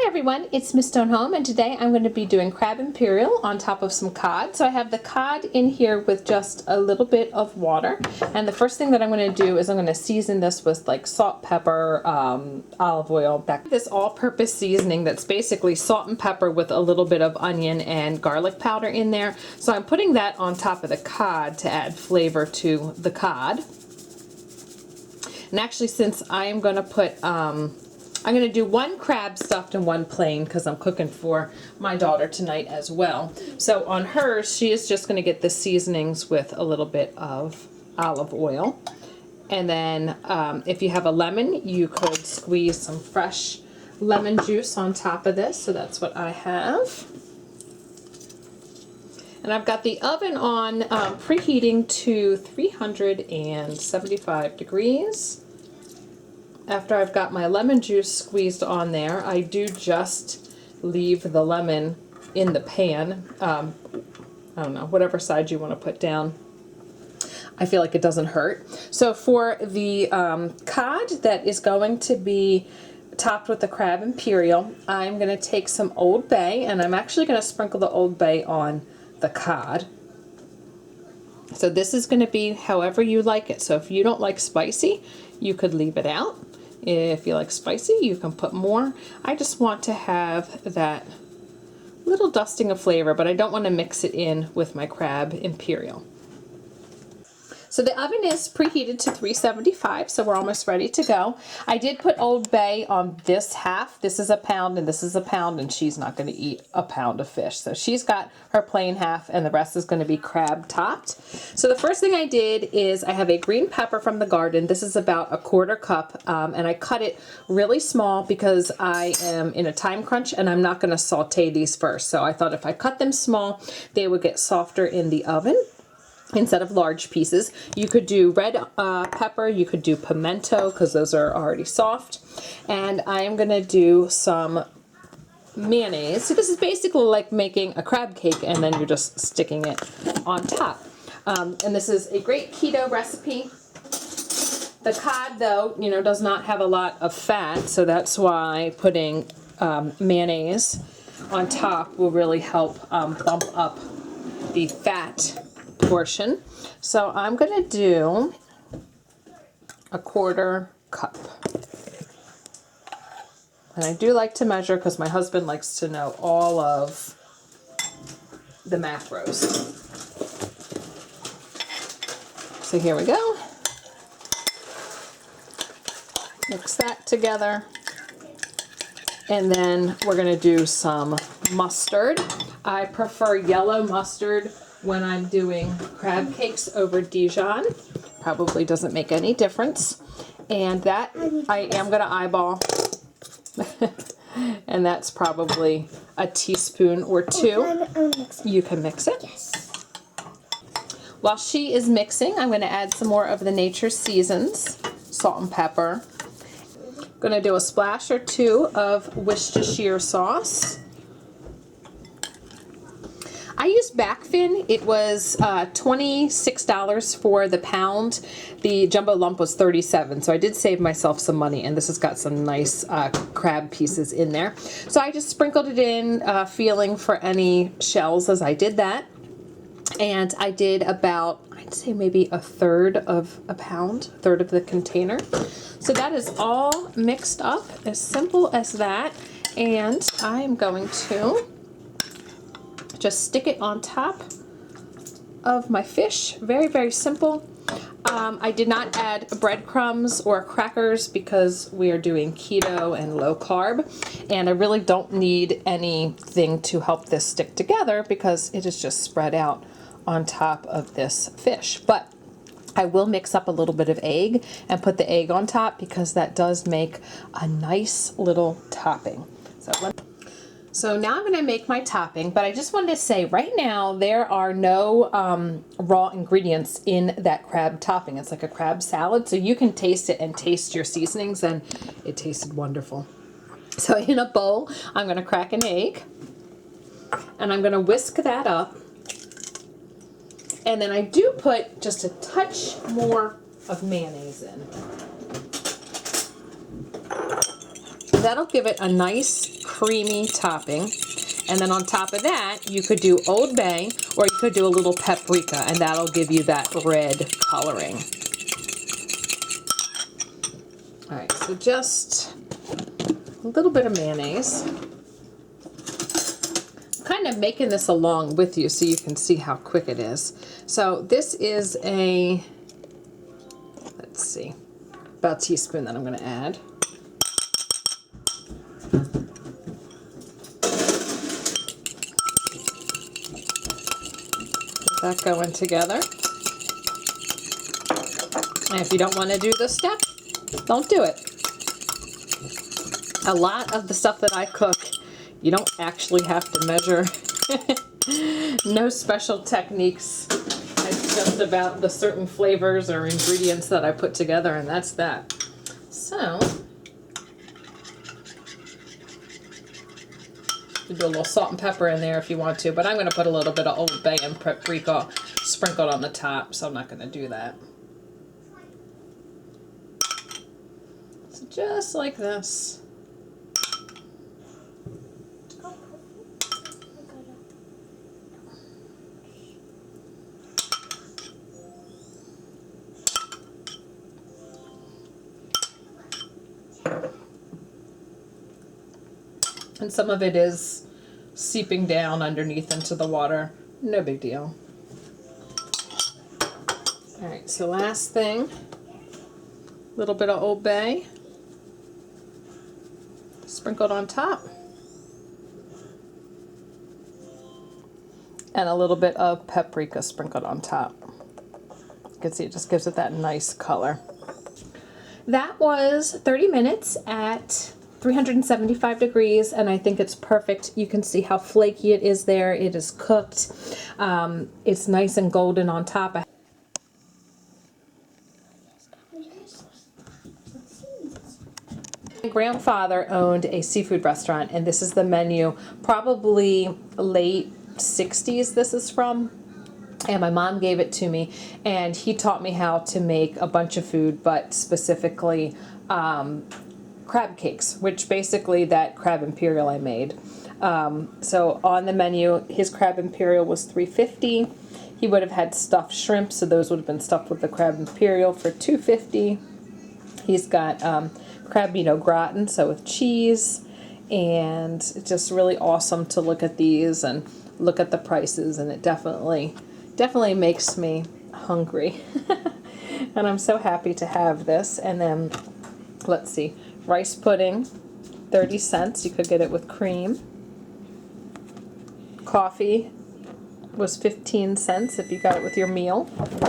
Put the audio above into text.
everyone, it's Miss Stone Home, and today I'm going to be doing crab imperial on top of some cod. So I have the cod in here with just a little bit of water, and the first thing that I'm going to do is I'm going to season this with like salt, pepper, olive oil. This all-purpose seasoning that's basically salt and pepper with a little bit of onion and garlic powder in there. So I'm putting that on top of the cod to add flavor to the cod. And actually, since I'm going to put I'm going to do one crab stuffed and one plain because I'm cooking for my daughter tonight as well. So on hers, she is just going to get the seasonings with a little bit of olive oil. And then if you have a lemon, you could squeeze some fresh lemon juice on top of this. So that's what I have. And I've got the oven on preheating to 375 degrees. After I've got my lemon juice squeezed on there, I do just leave the lemon in the pan. I don't know, whatever side you want to put down. I feel like it doesn't hurt. So for the cod that is going to be topped with the crab imperial, I'm going to take some Old Bay, and I'm actually going to sprinkle the Old Bay on the cod. So this is going to be however you like it. So if you don't like spicy, you could leave it out. If you like spicy, you can put more. I just want to have that little dusting of flavor, but I don't want to mix it in with my crab imperial. So the oven is preheated to 375, so we're almost ready to go. I did put Old Bay on this half. This is a pound and this is a pound, and she's not going to eat a pound of fish. So she's got her plain half and the rest is going to be crab topped. So the first thing I did is I have a green pepper from the garden. This is about 1/4 cup, and I cut it really small because I am in a time crunch and I'm not going to saute these first. So I thought if I cut them small, they would get softer in the oven instead of large pieces. You could do red pepper, you could do pimento because those are already soft. And I am going to do some mayonnaise. So this is basically like making a crab cake and then you're just sticking it on top. And this is a great keto recipe. The cod, though, you know, does not have a lot of fat, so that's why putting mayonnaise on top will really help bump up the fat portion. So I'm going to do 1/4 cup. And I do like to measure because my husband likes to know all of the macros. So here we go. Mix that together. And then we're going to do some mustard. I prefer yellow mustard when I'm doing crab cakes over Dijon. Probably doesn't make any difference. And that I am going to eyeball. And that's probably a teaspoon or 2. You can mix it. Yes. While she is mixing, I'm going to add some more of the Nature Seasons, salt and pepper. I'm going to do a splash or 2 of Worcestershire sauce. I used backfin. It was $26 for the pound. The jumbo lump was $37, so I did save myself some money, and this has got some nice crab pieces in there. So I just sprinkled it in, feeling for any shells as I did that. And I did about, I'd say maybe 1/3 of a pound, 1/3 of the container. So that is all mixed up, as simple as that. And I am going to just stick it on top of my fish. Very, very simple. I did not add breadcrumbs or crackers because we are doing keto and low carb. And I really don't need anything to help this stick together because it is just spread out on top of this fish. But I will mix up a little bit of egg and put the egg on top because that does make a nice little topping. So now I'm going to make my topping, but I just wanted to say right now there are no raw ingredients in that crab topping. It's like a crab salad, so you can taste it and taste your seasonings, and it tasted wonderful. So in a bowl, I'm going to crack an egg, and I'm going to whisk that up. And then I do put just a touch more of mayonnaise in. That'll give it a nice creamy topping. And then on top of that, you could do Old Bay, or you could do a little paprika, and that'll give you that red coloring. All right, so just a little bit of mayonnaise. I'm kind of making this along with you so you can see how quick it is. So this is a, let's see, about a teaspoon that I'm going to add. Get that going together. And if you don't want to do this step, don't do it. A lot of the stuff that I cook, you don't actually have to measure. No special techniques. It's just about the certain flavors or ingredients that I put together, and that's that. So, you do a little salt and pepper in there if you want to, but I'm going to put a little bit of Old Bay and paprika sprinkled on the top, so I'm not going to do that. So just like this. And some of it is seeping down underneath into the water. No big deal. All right, so last thing, a little bit of Old Bay sprinkled on top. And a little bit of paprika sprinkled on top. You can see it just gives it that nice color. That was 30 minutes at 375 degrees, and I think it's perfect. You can see how flaky it is there. It is cooked. It's nice and golden on top. My grandfather owned a seafood restaurant, and this is the menu, probably late 60s this is from. And my mom gave it to me, and he taught me how to make a bunch of food, but specifically crab cakes, which basically that crab Imperial I made. So on the menu, his crab Imperial was $3.50. He would have had stuffed shrimp, so those would have been stuffed with the crab Imperial for $2.50. He's got crab gratin, so with cheese, and it's just really awesome to look at these and look at the prices, and it definitely makes me hungry. And I'm so happy to have this. And then, let's see, rice pudding, 30 cents. You could get it with cream. Coffee was 15 cents if you got it with your meal. All right.